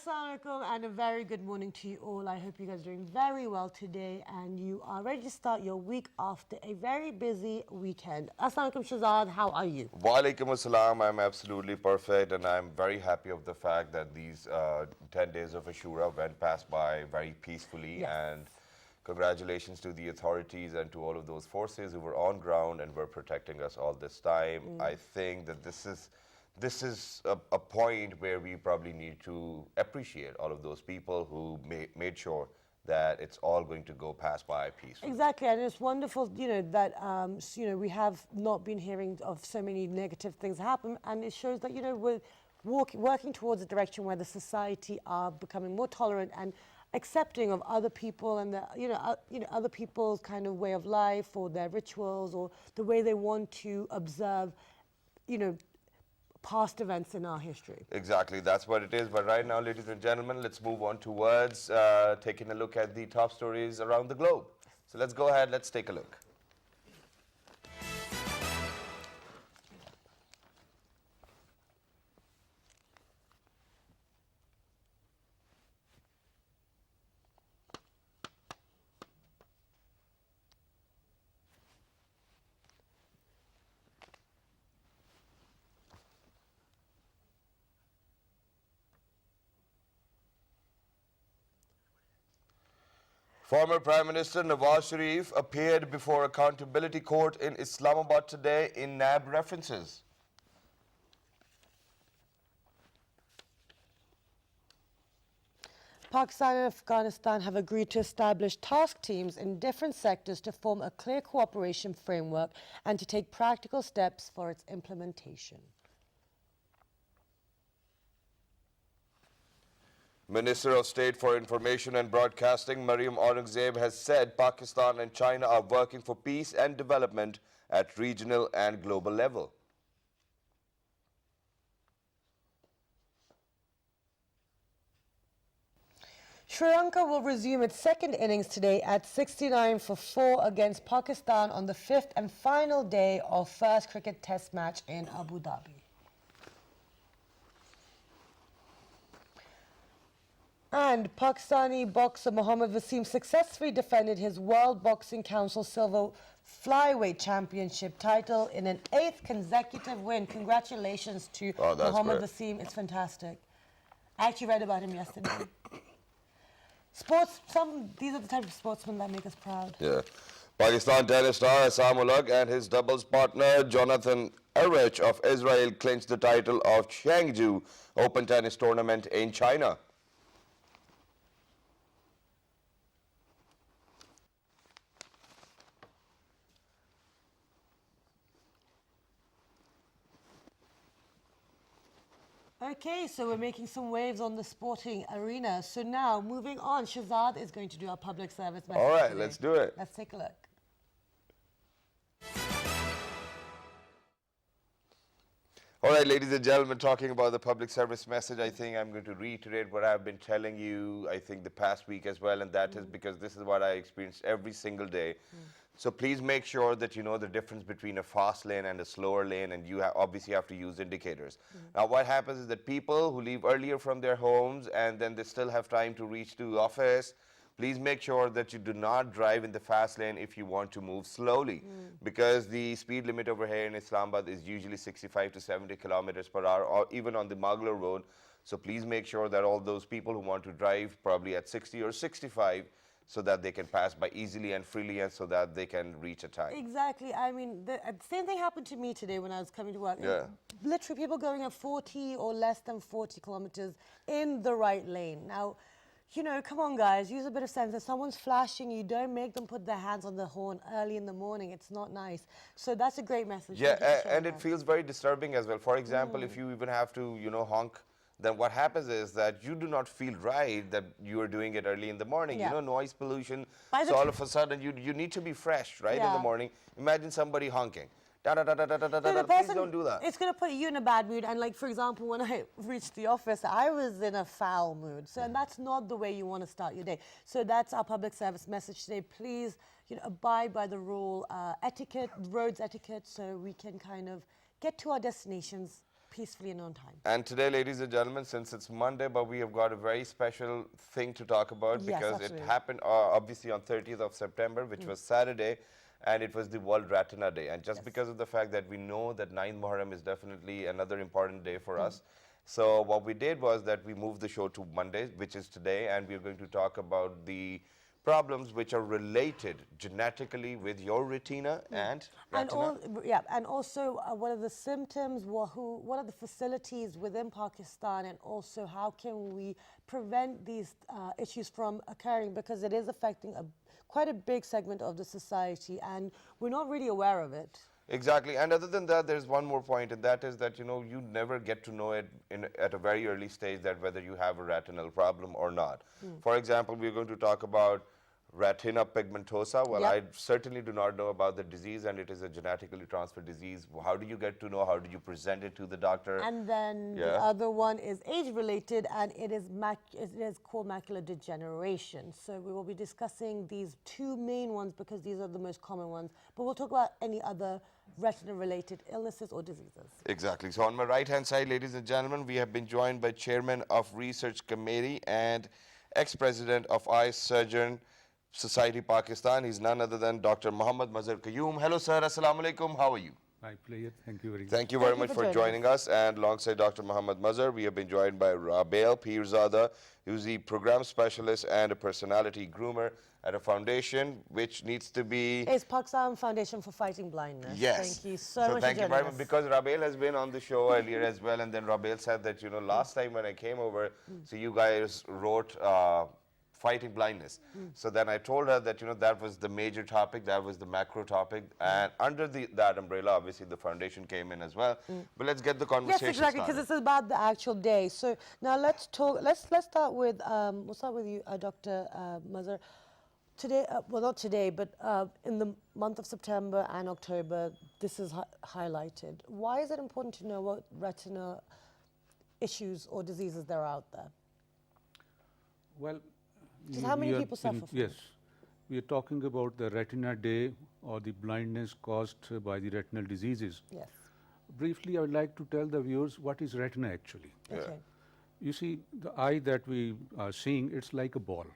Assalamu alaikum and a very good morning to you all. I hope you guys are doing very well today and you are ready to start your week after a very busy weekend. Assalamu alaikum Shazad, how are you? Walaikum assalam. I'm absolutely perfect and I'm very happy of the fact that these 10 days of Ashura went past by very peacefully. Yes. And congratulations to the authorities and to all of those forces who were on ground and were protecting us all this time. I think that this is a point where we probably need to appreciate all of those people who made sure that it's all going to go past by peacefully. Exactly, and it's wonderful, that we have not been hearing of so many negative things happen, and it shows that we're working towards a direction where the society are becoming more tolerant and accepting of other people and other people's kind of way of life or their rituals or the way they want to observe, past events in our history. Exactly, that's what it is. But right now, ladies and gentlemen, let's move on towards taking a look at the top stories around the globe. So let's go ahead, let's take a look. Former Prime Minister Nawaz Sharif appeared before Accountability Court in Islamabad today in NAB references. Pakistan and Afghanistan have agreed to establish task teams in different sectors to form a clear cooperation framework and to take practical steps for its implementation. Minister of State for Information and Broadcasting Maryam Aurangzeb has said Pakistan and China are working for peace and development at regional and global level. Sri Lanka will resume its second innings today at 69 for 4 against Pakistan on the 5th and final day of first cricket test match in Abu Dhabi. And Pakistani boxer Mohammad Wasim successfully defended his World Boxing Council Silver Flyweight Championship title in an 8th consecutive win. Congratulations to Mohammad Wasim. It's fantastic. I actually read about him yesterday. These are the type of sportsmen that make us proud. Yeah. Pakistan tennis star Assam Ulaq and his doubles partner Jonathan Erich of Israel clinched the title of Chengdu Open Tennis Tournament in China. Okay, so we're making some waves on the sporting arena. So now, moving on, Shazad is going to do our public service message. All right, today. let's do it. Let's take a look. All right, ladies and gentlemen, talking about the public service message, I think I'm going to reiterate what I've been telling you, I think, the past week as well, and that is because this is what I experience every single day. So please make sure that you know the difference between a fast lane and a slower lane, and you obviously have to use indicators. Now, what happens is that people who leave earlier from their homes and then they still have time to reach to office, please make sure that you do not drive in the fast lane if you want to move slowly, because the speed limit over here in Islamabad is usually 65 to 70 kilometers per hour, or even on the Mughal Road. So please make sure that all those people who want to drive probably at 60 or 65, so that they can pass by easily and freely and so that they can reach a time. Exactly. I mean, the same thing happened to me today when I was coming to work. Yeah. Literally, people going at 40 or less than 40 kilometers in the right lane. Now, come on, guys, use a bit of sense. If someone's flashing you, don't make them put their hands on the horn early in the morning. It's not nice. So that's a great message. Yeah, and it feels very disturbing as well. For example, if you even have to, honk, then what happens is that you do not feel right that you are doing it early in the morning. Yeah. Noise pollution. So all of a sudden, you need to be fresh, right, in the morning. Imagine somebody honking. Please don't do that. It's going to put you in a bad mood. And for example, when I reached the office, I was in a foul mood. So and that's not the way you want to start your day. So that's our public service message today. Please, abide by the rule, etiquette, roads etiquette, so we can kind of get to our destinations peacefully and on time. And today, ladies and gentlemen, since it's Monday, but we have got a very special thing to talk about Yes, because it absolutely. happened obviously on 30th of September, which was Saturday, and it was the World Retina Day. And just because of the fact that we know that 9th Muharram is definitely another important day for us, so what we did was that we moved the show to Monday, which is today, and we're going to talk about the problems which are related genetically with your retina and retina. And also what are the symptoms, what are the facilities within Pakistan, and also how can we prevent these issues from occurring, because it is affecting quite a big segment of the society and we're not really aware of it. Exactly, and other than that, there's one more point, and that is that, you never get to know it at a very early stage that whether you have a retinal problem or not. For example, we're going to talk about retina pigmentosa. Well, Yep. I certainly do not know about the disease, and it is a genetically transferred disease. How do you get to know? How do you present it to the doctor? And then the Yeah. other one is age-related, and it is called macular degeneration. So we will be discussing these two main ones because these are the most common ones. But we'll talk about any other retina-related illnesses or diseases. Exactly. So on my right-hand side, ladies and gentlemen, we have been joined by Chairman of Research Committee and ex-President of Eye Surgeon Society Pakistan. He's none other than Dr. Muhammad Mazhar Qayyum. Hello, sir. Assalamu alaikum. How are you? My pleasure. Thank you very much. Thank you very Thank you much for for joining joining us. And alongside Dr. Muhammad Mazhar, we have been joined by Rabail Pirzada, who's the program specialist and a personality groomer at a foundation which needs to be... It's Pakistan Foundation for Fighting Blindness. Yes. Thank you so much thank for you joining very much, us. because Rabail has been on the show earlier as well, and then Rabail said that, last time when I came over, so you guys wrote fighting blindness. So then I told her that, that was the major topic, that was the macro topic, and under that umbrella, obviously, the foundation came in as well. But let's get the conversation Yes, exactly, because started. it's about the actual day. So now let's talk. Let's start with we'll start with you, Dr. Mazhar. Today, well, not today, but in the month of September and October, this is highlighted. Why is it important to know what retina issues or diseases there are out there? Well, Just how many we are people suffer from Yes, it? we are talking about the Retina Day or the blindness caused by the retinal diseases. Yes. Briefly, I would like to tell the viewers what is retina actually. Okay. You see, the eye that we are seeing, it's like a ball.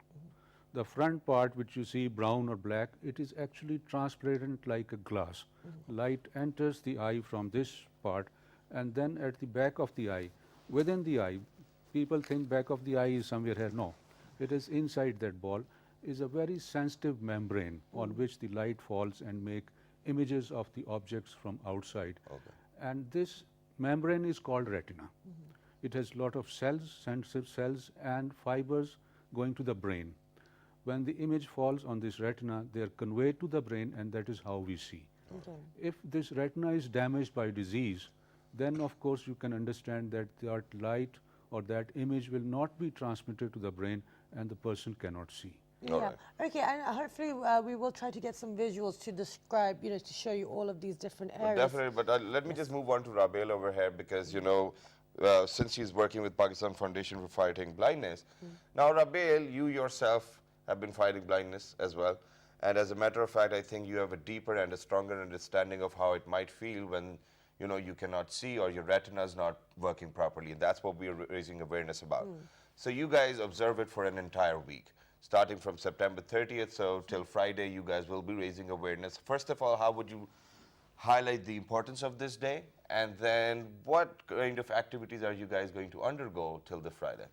The front part, which you see brown or black, it is actually transparent like a glass. Light enters the eye from this part, and then at the back of the eye, within the eye, people think back of the eye is somewhere here. No, it is inside that ball, is a very sensitive membrane on which the light falls and make images of the objects from outside. Okay. And this membrane is called retina. It has lot of cells, sensitive cells, and fibers going to the brain. When the image falls on this retina, they are conveyed to the brain, and that is how we see. Okay. If this retina is damaged by disease, then of course you can understand that that light or that image will not be transmitted to the brain and the person cannot see. All Yeah. right. Okay, and hopefully we will try to get some visuals to describe, to show you all of these different But areas. definitely, but let me just move on to Rabail over here because, since she's working with Pakistan Foundation for Fighting Blindness. Now, Rabail, you yourself have been fighting blindness as well. And as a matter of fact, I think you have a deeper and a stronger understanding of how it might feel when, you cannot see or your retina is not working properly. And that's what we are raising awareness about. So you guys observe it for an entire week, starting from September 30th. So till Friday, you guys will be raising awareness. First of all, how would you highlight the importance of this day? And then what kind of activities are you guys going to undergo till the Friday?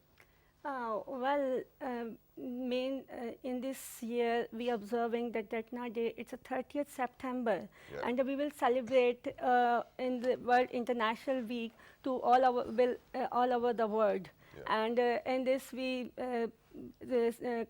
In this year, we are observing that Retina Day, it's a 30th September, Yeah. and we will celebrate in the World International Week to all over the world. Yeah. And in this, we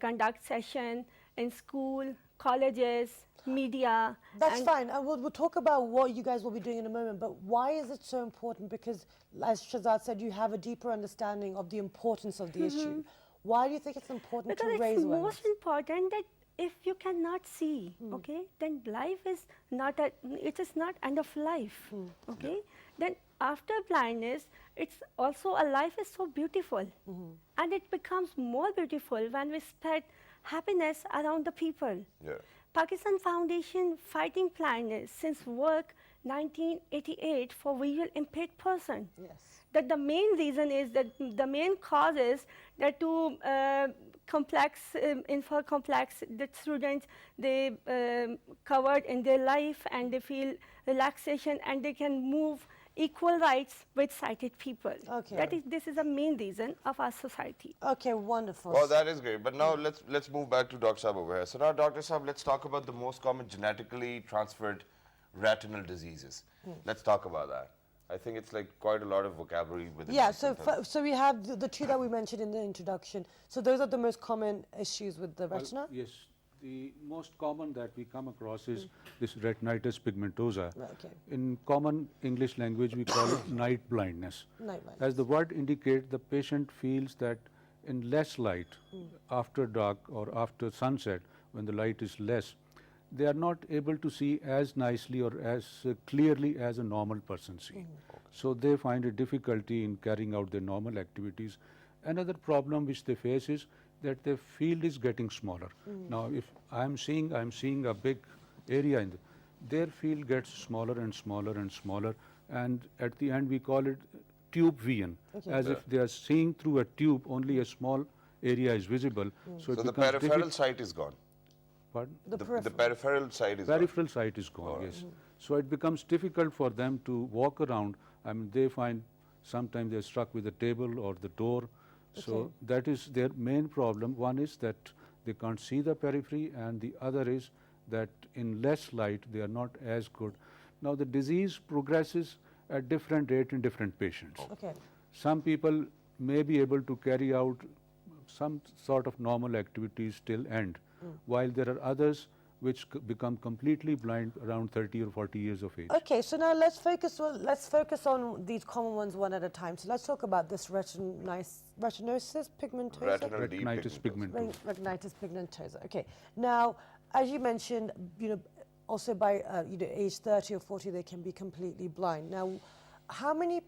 conduct session in school, colleges, media. That's and fine. We'll talk about what you guys will be doing in a moment, but why is it so important? Because, as Shazad said, you have a deeper understanding of the importance of the issue. Why do you think it's important Because to raise it's awareness? most important that if you cannot see, okay, then life is not it is not end of life, okay. Then after blindness, it's also a life is so beautiful, and it becomes more beautiful when we spread happiness around the people. Yeah. Pakistan Foundation Fighting Blindness since work 1988 for visual impaired person. Yes. That the main reason is that the main cause is that to info complex that students they covered in their life and they feel relaxation and they can move equal rights with sighted people. Okay. This is the main reason of our society. Okay, wonderful. Oh, that is great. But now let's move back to Dr. Saab over here. So now, Dr. Saab, let's talk about the most common genetically transferred retinal diseases. Let's talk about that. I think it's like quite a lot of vocabulary within Yeah, this so sentence. so we have the two that we mentioned in the introduction. So those are the most common issues with the Well, retina? yes, the most common that we come across is this retinitis pigmentosa. Okay. In common English language, we call it night blindness. Night blindness. As the word indicates, the patient feels that in less light, after dark or after sunset, when the light is less, they are not able to see as nicely or as clearly as a normal person see. So they find a difficulty in carrying out their normal activities. Another problem which they face is that their field is getting smaller. Now, if I'm seeing a big area in their field gets smaller and smaller and smaller, and at the end we call it tube vision, as if they are seeing through a tube, only a small area is visible. So, So it the becomes peripheral sight is gone. Pardon? The The peripheral. peripheral side is gone. Peripheral sight is gone, yes. So it becomes difficult for them to walk around. I mean, they find sometimes they're struck with the table or the door. So that is their main problem. One is that they can't see the periphery, and the other is that in less light they are not as good. Now the disease progresses at different rate in different patients. Okay. Some people may be able to carry out some sort of normal activities till end, while there are others which become completely blind around 30 or 40 years of age. Okay, so now let's focus on these common ones one at a time. So let's talk about this retinosis pigmentosa. Retinal Retinitis pigmentosa. Retinitis pigmentosa. Okay. Now, as you mentioned, also by age 30 or 40 they can be completely blind. Now, how many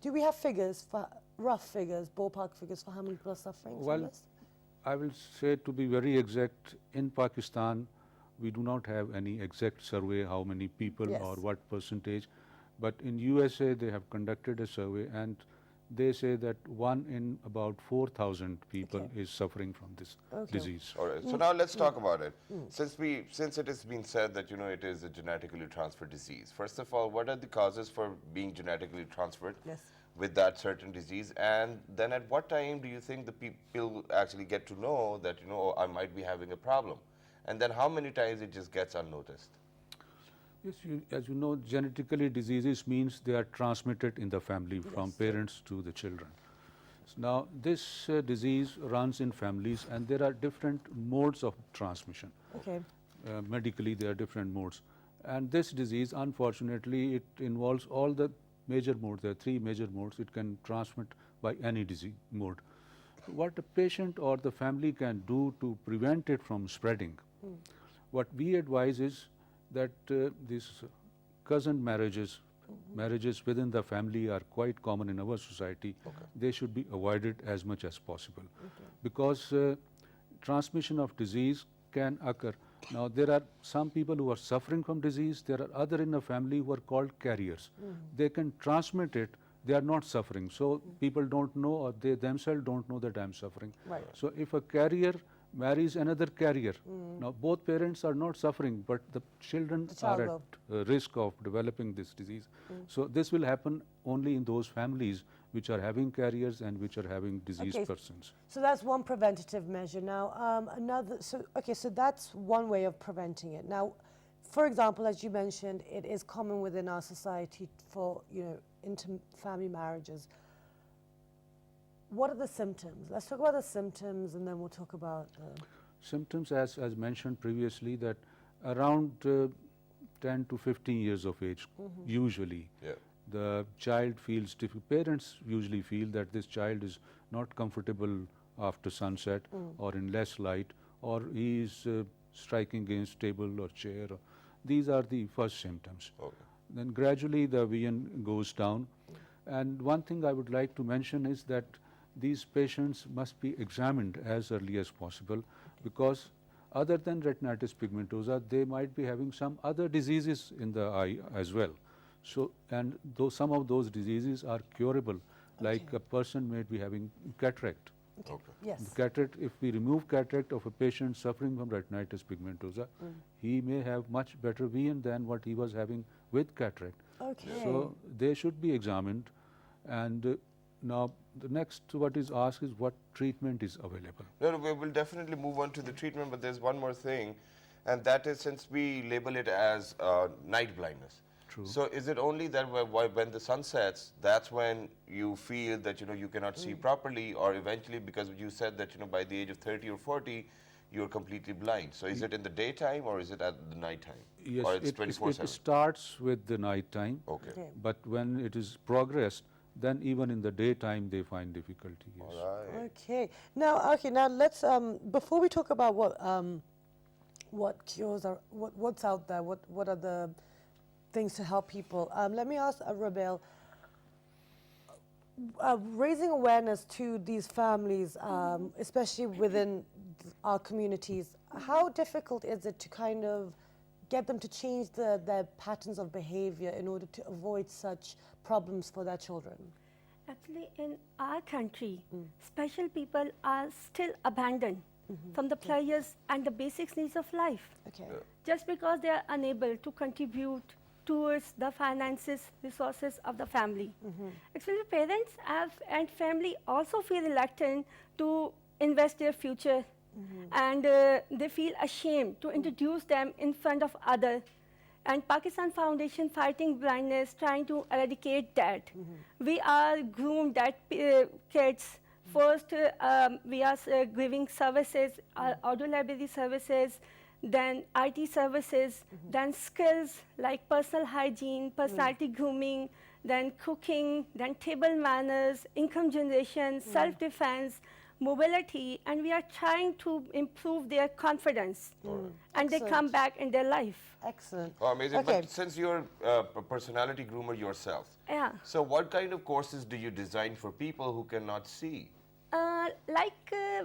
do we have figures for rough figures, ballpark figures for how many people are suffering Well, from this? I will say, to be very exact, in Pakistan we do not have any exact survey how many people Yes. or what percentage, but in USA they have conducted a survey and they say that 1 in about 4,000 people Okay. is suffering from this disease. All right. So now let's talk about it. Since it has been said that it is a genetically transferred disease. First of all, what are the causes for being genetically transferred Yes. with that certain disease? And then at what time do you think the people actually get to know that oh, I might be having a problem? And then how many times it just gets unnoticed? Yes, as you know, genetically diseases means they are transmitted in the family from parents to the children. So now, this disease runs in families, and there are different modes of transmission. Okay. Medically, there are different modes. And this disease, unfortunately, it involves all the major modes. There are 3 major modes. It can transmit by any disease mode. What the patient or the family can do to prevent it from spreading, what we advise is that these cousin marriages, marriages within the family are quite common in our society. They should be avoided as much as possible, because transmission of disease can occur. Now, there are some people who are suffering from disease. There are other in a family who are called carriers. They can transmit it. They are not suffering. So people don't know, or they themselves don't know that I'm suffering. Right. So if a carrier marries another carrier, now both parents are not suffering, but the children child are at risk of developing this disease. So this will happen only in those families which are having carriers and which are having diseased Okay. persons. So that's one preventative measure. Now, so that's one way of preventing it. Now, for example, as you mentioned, it is common within our society for, inter-family marriages. What are the symptoms? Let's talk about the symptoms, and then we'll talk about Symptoms, as mentioned previously, that around 10 to 15 years of age, usually, Yeah. the child feels difficult. Parents usually feel that this child is not comfortable after sunset or in less light, or he is striking against table or chair. These are the first symptoms. Okay. Then gradually the vision goes down. And one thing I would like to mention is that these patients must be examined as early as possible, because other than retinitis pigmentosa, they might be having some other diseases in the eye as well. So, and though some of those diseases are curable, like a person may be having cataract. Okay. Yes. The cataract, if we remove cataract of a patient suffering from retinitis pigmentosa, he may have much better vision than what he was having with cataract. Okay. So they should be examined. And now the next what is asked is what treatment is available. No, we will definitely move on to the treatment, but there's one more thing, and that is since we label it as night blindness. True. So is it only that when the sun sets, that's when you feel that you cannot see properly, or eventually, because you said that by the age of 30 or 40, you're completely blind. So is it in the daytime or is it at the nighttime? Yes, or it's it 24/7? starts with the night time. Okay. Okay. But when it is progressed, then even in the daytime they find difficulty. Yes. All right. Okay. Now let's before we talk about what cures are, what's out there, what are the things to help people. Let me ask Rabel, raising awareness to these families, especially within our communities, how difficult is it to kind of get them to change their patterns of behavior in order to avoid such problems for their children? Actually, in our country, special people are still abandoned from the pleasures and the basic needs of life. Okay. Just because they are unable to contribute towards the finances, resources of the family. Actually, parents and family also feel reluctant to invest their future, and they feel ashamed to introduce them in front of others. And Pakistan Foundation Fighting Blindness trying to eradicate that. We are groomed that kids. First, we are giving services, audio library services, then IT services, then skills like personal hygiene, personality grooming, then cooking, then table manners, income generation, self-defense, mobility, and we are trying to improve their confidence. And they come Excellent. back in their life. Excellent. Oh, amazing. Okay. But since you're a personality groomer yourself, Yeah. so what kind of courses do you design for people who cannot see?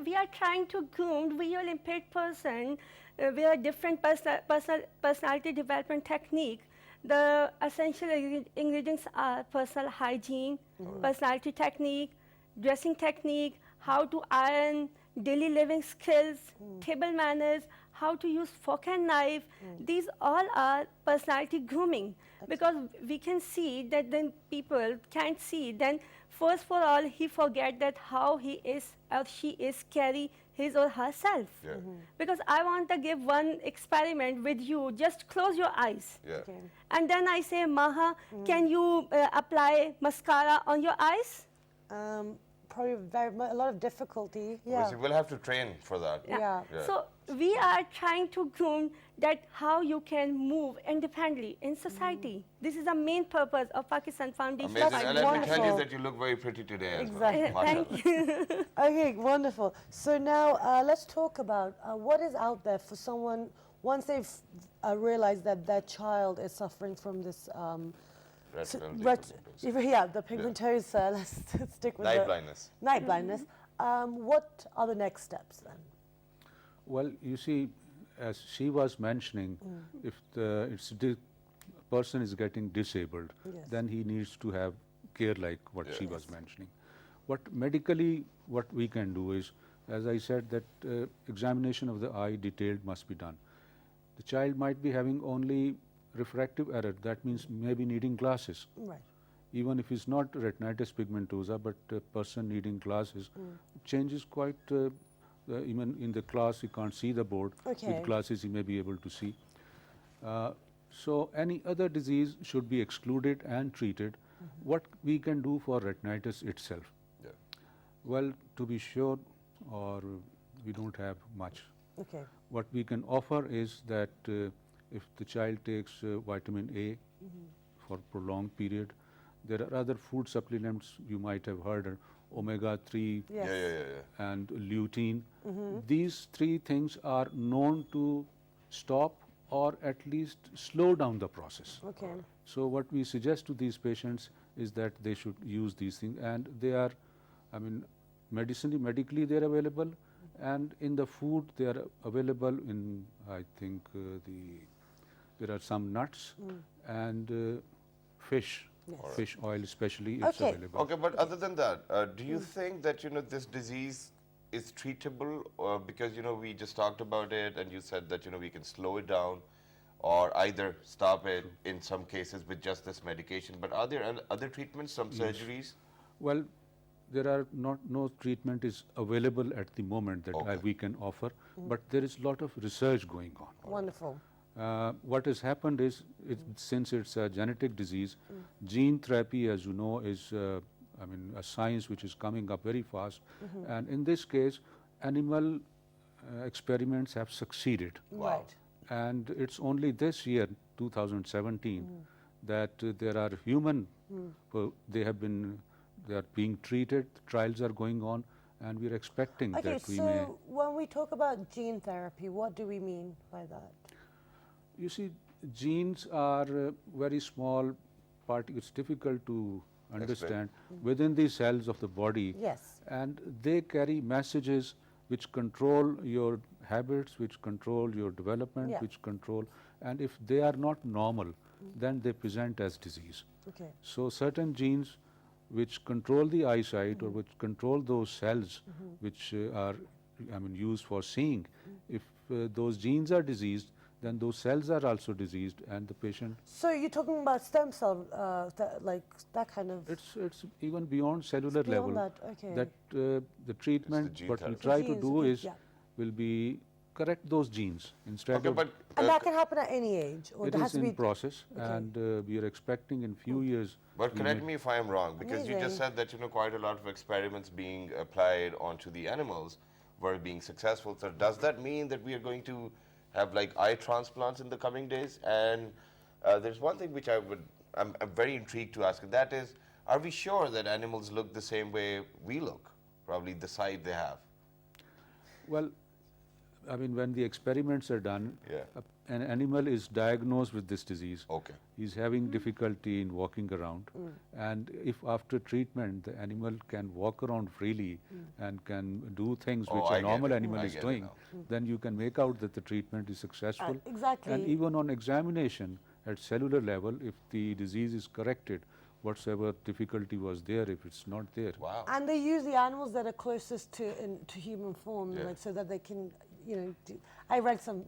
We are trying to groom visual impaired person with a different personality development technique. The essential ingredients are personal hygiene, personality technique, dressing technique, how to iron, daily living skills, table manners, how to use fork and knife. These all are personality grooming, because we can see that then people can't see. Then first for all, he forget that how he is or she is carry his or herself. Yeah. Because I want to give one experiment with you. Just close your eyes. Yeah. Okay. And then I say, Maha, can you apply mascara on your eyes? Probably a lot of difficulty. Yeah. Obviously, we'll have to train for that. Yeah. Yeah. So we are trying to groom that how you can move independently in society. This is the main purpose of Pakistan Foundation. Amazing. That's And let me tell you wonderful. that you look very pretty today as Exactly. well. Thank you. Okay, wonderful. So now let's talk about what is out there for someone once they've realized that their child is suffering from this. Retinal ret- pigmentosa. yeah, the pigmentosa. Let's stick with Night the blindness. night blindness. What are the next steps then? Well, you see, as she was mentioning, if the person is getting disabled, Yes. then he needs to have care like what she was Yes. mentioning. Medically, what we can do is, as I said, that examination of the eye detailed must be done. The child might be having only refractive error, that means maybe needing glasses. Right. Even if it's not retinitis pigmentosa, but a person needing glasses, changes quite, even in the class he can't see the board. Okay. With glasses he may be able to see. So any other disease should be excluded and treated. What we can do for retinitis itself? Yeah. Well, to be sure, or we don't have much. Okay. What we can offer is that if the child takes vitamin A for prolonged period, there are other food supplements you might have heard, omega-3 Yes. Yeah. and lutein. These three things are known to stop or at least slow down the process. Okay. So what we suggest to these patients is that they should use these things, and they are, I mean, medically they're available, And in the food, they are available in, I think, there are some nuts and fish. Yes. Fish oil especially is Okay. available. Okay, but other than that, do you think that, this disease is treatable? Because, we just talked about it and you said that, we can slow it down or either stop it in some cases with just this medication. But are there other treatments, some surgeries? Well, there are no treatment is available at the moment that Okay. we can offer, but there is a lot of research going on. Wonderful. What has happened is, since it's a genetic disease, gene therapy, as you know, is a science which is coming up very fast. And in this case, animal experiments have succeeded. Right. And it's only this year, 2017, that there are human, they are being treated, trials are going on, and we're expecting Okay, that we may. so when we talk about gene therapy, what do we mean by that? You see, genes are very small particles. It's difficult to understand within the cells of the body. Yes. And they carry messages which control your habits, which control your development, Yeah. which control. And if they are not normal, then they present as disease. Okay. So certain genes which control the eyesight or which control those cells which are used for seeing, if those genes are diseased, then those cells are also diseased and the patient, So you're talking about stem cell, like that kind of. it's even beyond cellular beyond level. that, okay. That the treatment, gene what we therapy. try to Genes, do okay, is, yeah. will be correct those genes instead Okay, of. but And that can happen at any age, or It it has is to in be. process, and we are expecting in few years. But we correct may- me if I am wrong, because you just Amazing. said that quite a lot of experiments being applied onto the animals were being successful. So does that mean that we are going to have like eye transplants in the coming days? And there's one thing which I'm very intrigued to ask, and that is, are we sure that animals look the same way we look? Probably the side they have. Well, when the experiments are done, Yeah. An animal is diagnosed with this disease. Okay. He's having difficulty in walking around, and if after treatment the animal can walk around freely and can do things Oh, which I a get normal it. animal I is get it doing, now. then you can make out that the treatment is successful. Exactly. And even on examination at cellular level, if the disease is corrected, whatsoever difficulty was there, if it's not there. Wow. And they use the animals that are closest to human form, Yeah. like so that they can, I read some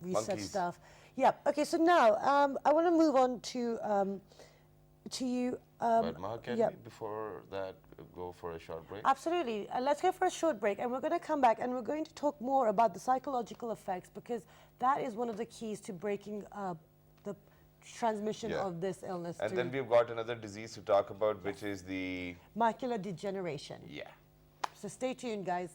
research Monkeys. stuff. Yeah. Okay. So now I want to move on to you. But Maha, can yeah. we before that go for a short break? Absolutely. Let's go for a short break, and we're going to come back and we're going to talk more about the psychological effects, because that is one of the keys to breaking the transmission Yeah. of this illness And through then we've got another disease to talk about, which is the macular degeneration. yeah. So stay tuned, guys.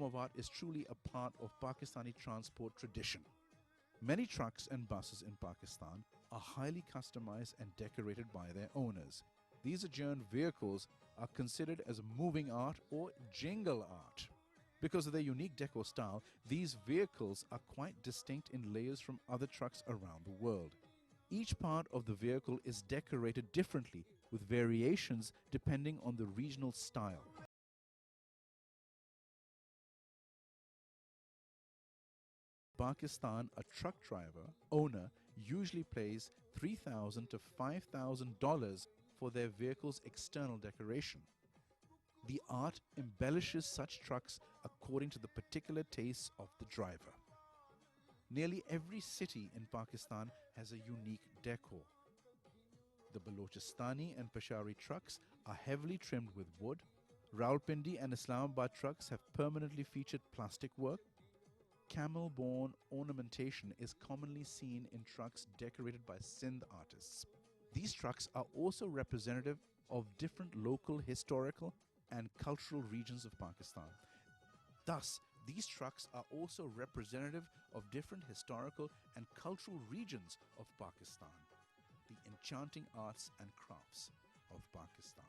form of art is truly a part of Pakistani transport tradition. Many trucks and buses in Pakistan are highly customized and decorated by their owners. These adjourned vehicles are considered as moving art or jingle art. Because of their unique decor style, these vehicles are quite distinct in layers from other trucks around the world. Each part of the vehicle is decorated differently, with variations depending on the regional style. Pakistan, a truck driver owner usually pays $3,000 to $5,000 for their vehicle's external decoration. The art embellishes such trucks according to the particular tastes of the driver. Nearly every city in Pakistan has a unique decor. The Balochistan and Peshawari trucks are heavily trimmed with wood. Rawalpindi and Islamabad trucks have permanently featured plastic work. Camel-borne ornamentation is commonly seen in trucks decorated by Sindh artists. These trucks are also representative of different local, historical, and cultural regions of Pakistan. Thus, these trucks are also representative of different historical and cultural regions of Pakistan, the enchanting arts and crafts of Pakistan.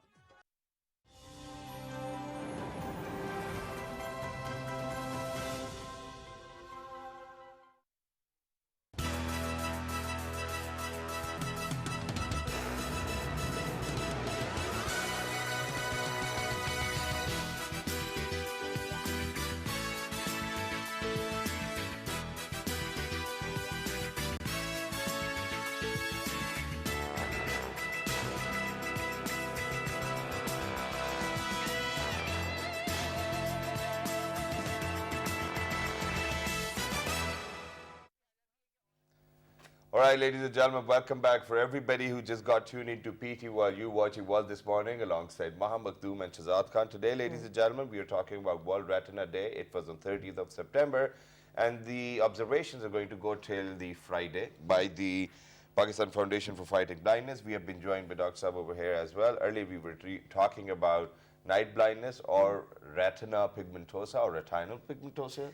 All right, ladies and gentlemen, welcome back. For everybody who just got tuned into PT while you watching World This Morning alongside Maha Makhdoom and Shahzad Khan. Today, ladies and gentlemen, we are talking about World Retina Day. It was on 30th of September, and the observations are going to go till the Friday by the Pakistan Foundation for Fighting Blindness. We have been joined by Dr. Saab over here as well. Earlier, we were talking about night blindness or retina pigmentosa or retinal pigmentosa.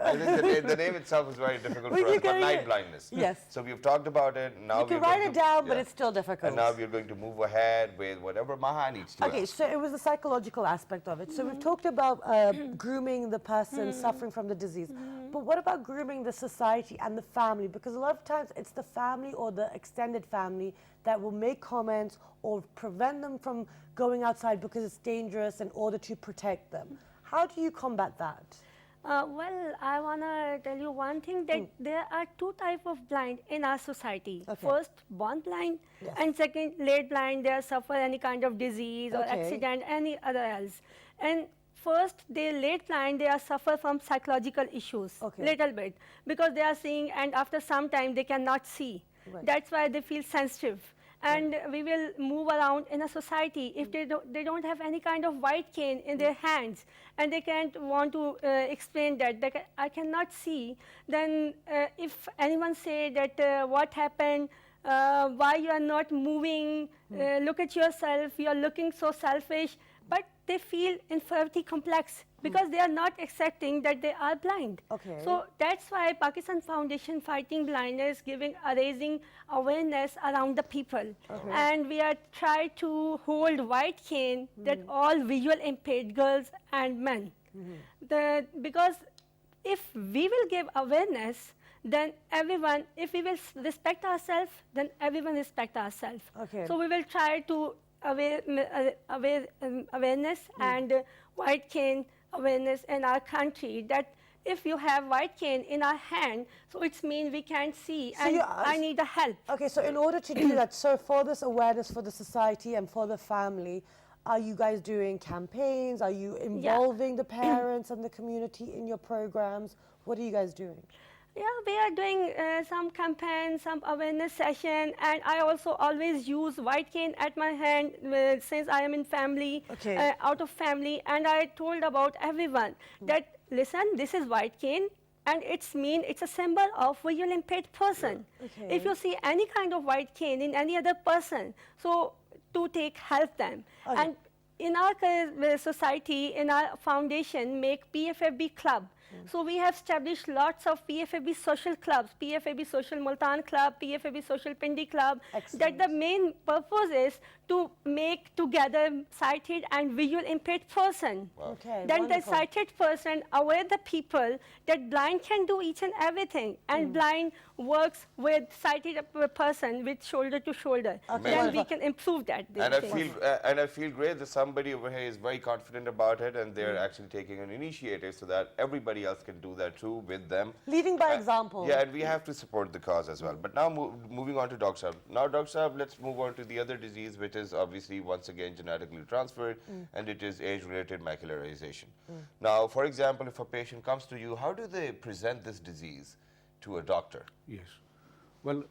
I think the name itself is very difficult for us, but night blindness. Yes. So we've talked about it. Now You can write it down, but it's still difficult. And now we're going to move ahead with whatever Maha needs to Okay, ask. so it was the psychological aspect of it. So we've talked about grooming the person suffering from the disease. But what about grooming the society and the family? Because a lot of times it's the family or the extended family that will make comments or prevent them from going outside because it's dangerous in order to protect them. How do you combat that? Well, I want to tell you one thing, that there are two types of blind in our society. Okay. First, born blind, Yes. and second, late blind. They suffer any kind of disease or Okay. accident, any other else. And first, they late blind, they are suffer from psychological issues, Okay. little bit, because they are seeing, and after some time they cannot see. Right. That's why they feel sensitive. And we will move around in a society. If they don't have any kind of white cane in their hands, and they can't want to explain that, I cannot see, then if anyone say that what happened, why you are not moving, look at yourself, you are looking so selfish, but they feel inferiority complex because they are not accepting that they are blind. Okay. So that's why Pakistan Foundation Fighting Blindness raising awareness around the people. Okay. And we are trying to hold white cane that all visual impaired girls and men. Because if we will give awareness, then everyone, if we will respect ourselves, then everyone respect ourselves. Okay. So we will try to awareness and white cane awareness in our country, that if you have white cane in our hand, so it means we can't see, So and you I need the help. Okay, so in order to do that, so for this awareness for the society and for the family, are you guys doing campaigns? Are you involving the parents and the community in your programs? What are you guys doing? Yeah, we are doing some campaigns, some awareness session, and I also always use white cane at my hand since I am in family, Okay. out of family, and I told about everyone that, listen, this is white cane, and it's a symbol of visual impaired person. Okay. If you see any kind of white cane in any other person, so to help them. Okay. And in our society, in our foundation, make PFFB club. So we have established lots of PFFB social clubs, PFFB Social Multan Club, PFFB Social Pindi Club. Excellent. That the main purpose is to make together sighted and visual impaired person. Okay, Then wonderful. the sighted person aware the people that blind can do each and everything, and blind works with sighted person with shoulder to shoulder. Okay, Then we wonderful. can improve that. And I feel great that somebody over here is very confident about it, and they're actually taking an initiative so that everybody else can do that too with them. Leading by example. Yeah, and we have to support the cause as well. But now moving on to Dr. Saab. Now, Dr. Saab, let's move on to the other disease, which is obviously once again genetically transferred, and it is age-related macularization. Now, for example, if a patient comes to you, how do they present this disease to a doctor? Yes. Well,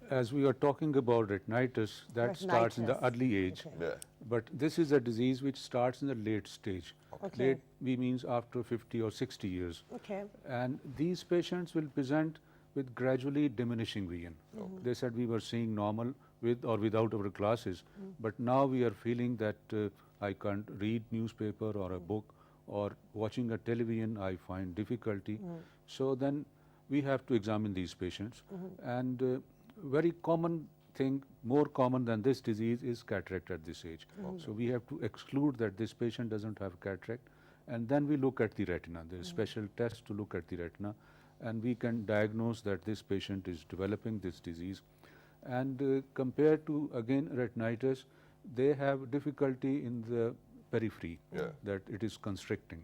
as we are talking about retinitis, that starts in the Retinitis. early age. Okay. Yeah. But this is a disease which starts in the late stage. Okay. Late means after 50 or 60 years. Okay. And these patients will present with gradually diminishing vision. They said we were seeing normal with or without our glasses, but now we are feeling that I can't read newspaper or a book, or watching a television I find difficulty. So then we have to examine these patients. And very common thing, more common than this disease, is cataract at this age. So we have to exclude that this patient doesn't have cataract, and then we look at the retina. There is special tests to look at the retina, and we can diagnose that this patient is developing this disease. And compared to, again, retinitis, they have difficulty in the periphery, that it is constricting.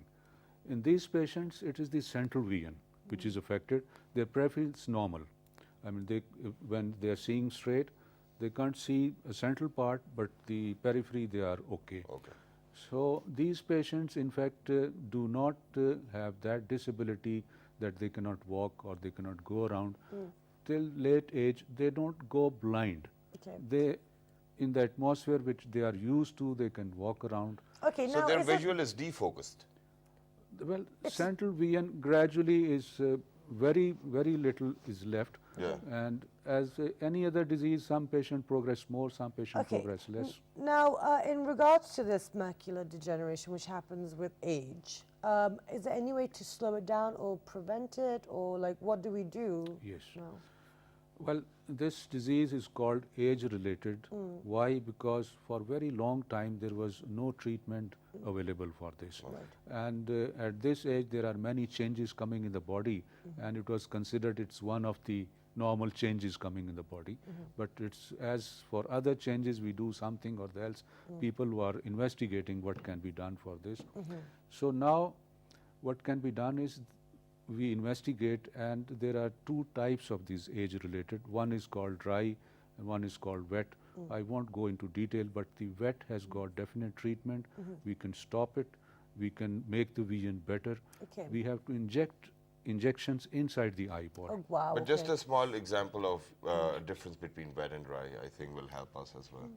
In these patients, it is the central vision which is affected. Their periphery is normal. I mean, when they are seeing straight, they can't see a central part, but the periphery, they are okay. So these patients, in fact, do not have that disability that they cannot walk or they cannot go around. Till late age, they don't go blind. Okay. They, in the atmosphere which they are used to, they can walk around. Okay, So now their is it- visual is defocused. Well, central vision gradually is very little is left. Yeah. And as any other disease, some patient progress more, some patient Okay. progress less. Now, in regards to this macular degeneration, which happens with age, is there any way to slow it down or prevent it, or like what do we do? Yes. now? Well, this disease is called age-related. Why? Because for very long time there was no treatment available for this. And at this age there are many changes coming in the body, and it was considered it's one of the normal changes coming in the body. But it's, as for other changes, we do something or else. People who are investigating what can be done for this. So now what can be done is we investigate, and there are two types of these age-related. One is called dry and one is called wet. I won't go into detail, but the wet has got definite treatment. We can stop it. We can make the vision better. Okay. We have to inject injections inside the eyeball. Oh, wow. But just okay. a small example of difference between wet and dry, I think will help us as well.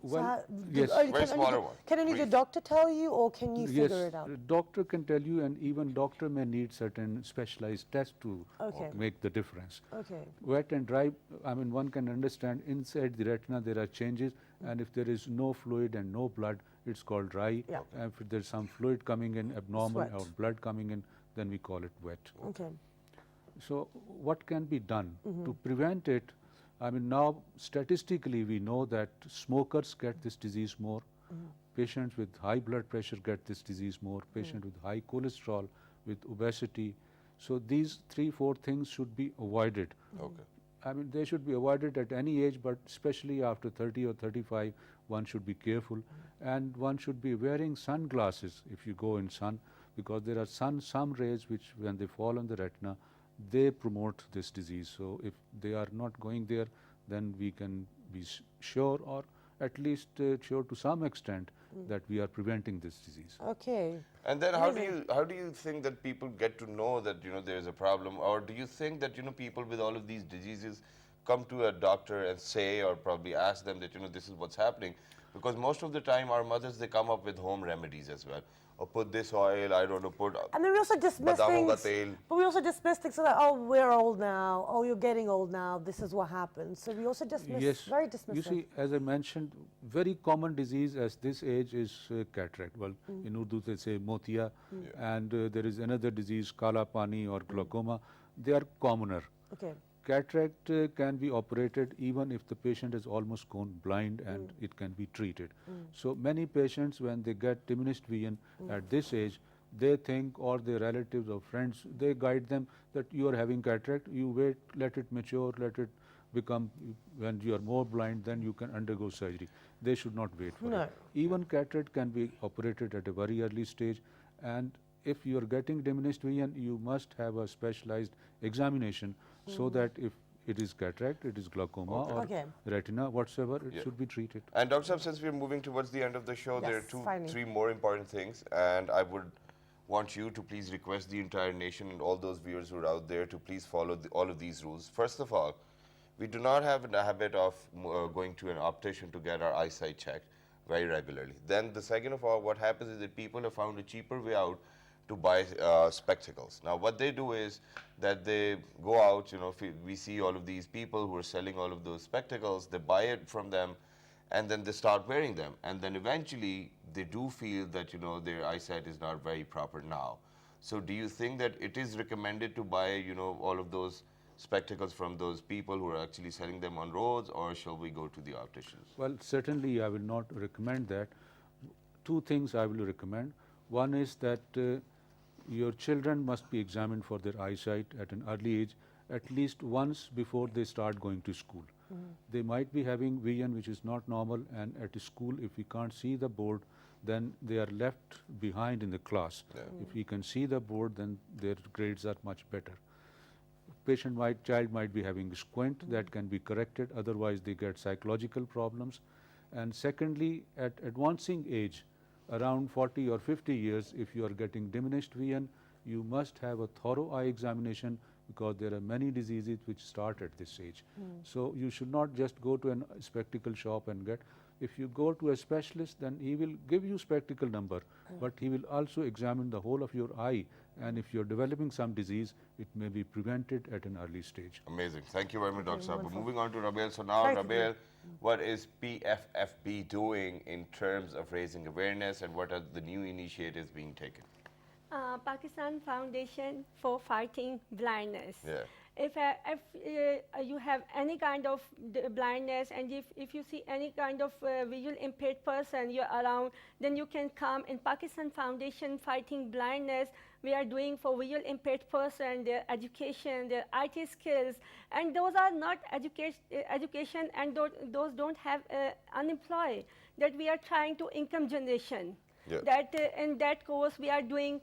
So how- yes. oh, Very smaller one. Can only the Brief. doctor tell you, or can you Yes, figure it out? doctor can tell you, and even doctor may need certain specialized tests to Okay. make the difference. Okay. Wet and dry, I mean, one can understand inside the retina there are changes, and if there is no fluid and no blood, it's called dry. Yeah. And if there's some fluid coming in, abnormal, Sweat. or blood coming in, then we call it wet. Okay. So what can be done to prevent it? I mean, now statistically we know that smokers get this disease more, patients with high blood pressure get this disease more, patients with high cholesterol, with obesity. So these 3-4 things should be avoided. Okay. I mean, they should be avoided at any age, but especially after 30 or 35, one should be careful. And one should be wearing sunglasses if you go in sun, because there are some rays which, when they fall on the retina, they promote this disease. So if they are not going there, then we can be sure, or at least sure to some extent, that we are preventing this disease. Okay. And then how do you think that people get to know that there is a problem, or do you think that people with all of these diseases come to a doctor and say, or probably ask them that this is what's happening? Because most of the time our mothers, they come up with home remedies as well, or put this oil, I don't know, put And then we also dismiss badamon ka things. tel. But we also dismiss things so that, oh, we're old now. Oh, you're getting old now. This is what happens. So we also dismiss, Yes, very dismissive. you see, as I mentioned, very common disease at this age is cataract. Well, in Urdu they say motia, and there is another disease, kala pani or glaucoma. They are commoner. Okay. Cataract can be operated even if the patient has almost gone blind, and it can be treated. So many patients, when they get diminished vision at this age, they think, or their relatives or friends, they guide them that you are having cataract, you wait, let it mature, let it become, when you are more blind, then you can undergo surgery. They should not wait for No. it. Even cataract can be operated at a very early stage, and if you are getting diminished vision, you must have a specialized examination so that if it is cataract, it is glaucoma or Okay. retina, whatsoever, it Yeah. should be treated. And Dr. Saab, since we're moving towards the end of the show, there are Yes, finally. three more important things, and I would want you to please request the entire nation and all those viewers who are out there to please follow all of these rules. First of all, we do not have a habit of going to an optician to get our eyesight checked very regularly. Then the second of all, what happens is that people have found a cheaper way out to buy spectacles. Now what they do is that they go out, you know, we see all of these people who are selling all of those spectacles, they buy it from them, and then they start wearing them, and then eventually they do feel that, you know, their eyesight is not very proper now. So do you think that it is recommended to buy, you know, all of those spectacles from those people who are actually selling them on roads, or shall we go to the opticians? Well, certainly I will not recommend that. Two things I will recommend. One is that your children must be examined for their eyesight at an early age, at least once before they start going to school. They might be having vision which is not normal, and at school, if we can't see the board, then they are left behind in the class. If we can see the board, then their grades are much better. Child might be having squint, that can be corrected, otherwise they get psychological problems. And secondly, at advancing age, around 40 or 50 years, if you are getting diminished vision, you must have a thorough eye examination, because there are many diseases which start at this age. So you should not just go to a spectacle shop and get. If you go to a specialist, then he will give you spectacle number, but he will also examine the whole of your eye, and if you're developing some disease, it may be prevented at an early stage. Amazing. Thank you very much, Dr. Saab. Moving on to Rabiel. So now, Thank you. Rabiel, what is PFFB doing in terms of raising awareness, and what are the new initiatives being taken? Pakistan Foundation for Fighting Blindness. Yeah. If you have any kind of blindness, and if you see any kind of visual impaired person you're around, then you can come in Pakistan Foundation Fighting Blindness. We are doing for visual impaired person, their education, their IT skills, and those are not education, and those don't have unemployed. That we are trying to income generation. Yeah. That in that course we are doing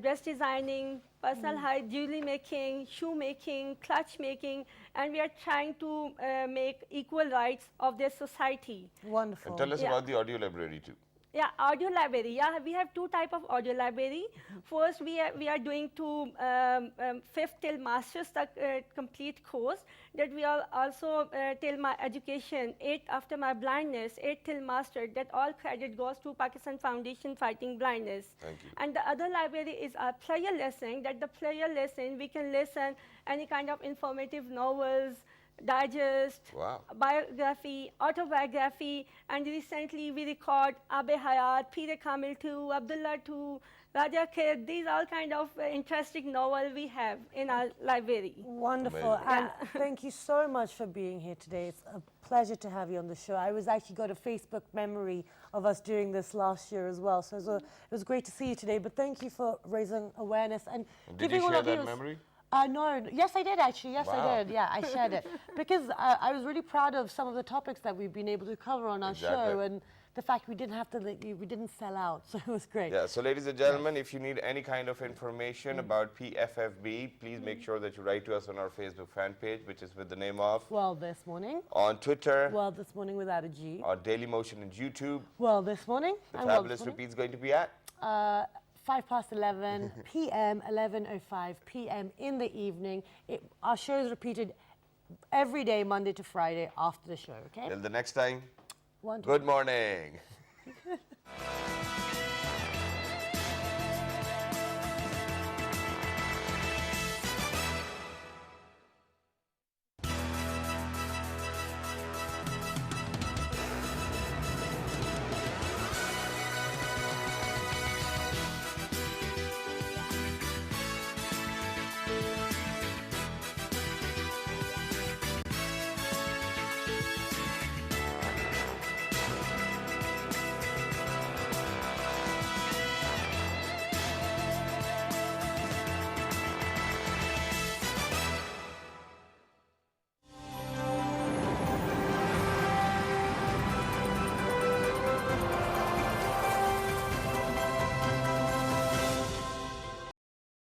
dress designing, personal jewelry making, shoe making, clutch making, and we are trying to make equal rights of their society. Wonderful. And tell us Yeah. about the audio library too. Yeah, audio library. Yeah, we have two type of audio library. First, we are doing to 5th till master's complete course. That we are also till my education, 8th after my blindness, 8th till master. That all credit goes to Pakistan Foundation Fighting Blindness. Thank you. And the other library is our player lesson. That the player lesson we can listen any kind of informative novels, digest, Wow. biography, autobiography, and recently we record Abe Hayat, Pir Kamil 2, Abdullah 2, Raja Khed. These all kind of interesting novel we have in our library. Wonderful. Amazing. And thank you so much for being here today. It's a pleasure to have you on the show. I was actually got a Facebook memory of us doing this last year as well. So it was great to see you today. But thank you for raising awareness and Did giving you all share of that you. memory? No. Yes, I did actually. Yes, Wow. I did. Yeah, I shared it because I was really proud of some of the topics that we've been able to cover on our Exactly. show, and the fact we didn't have to, we didn't sell out, so it was great. Yeah, so ladies and gentlemen, if you need any kind of information about PFFB, please make sure that you write to us on our Facebook fan page, which is with the name of, Well, this morning. on Twitter, Well, this morning without a G. on Daily Motion and YouTube. Well, this morning. The and well, fabulous this morning. repeat's going to be at 11 p.m., 11:05 p.m. in the evening. Our show is repeated every day, Monday to Friday after the show, okay? Till the next time, One, two, good morning.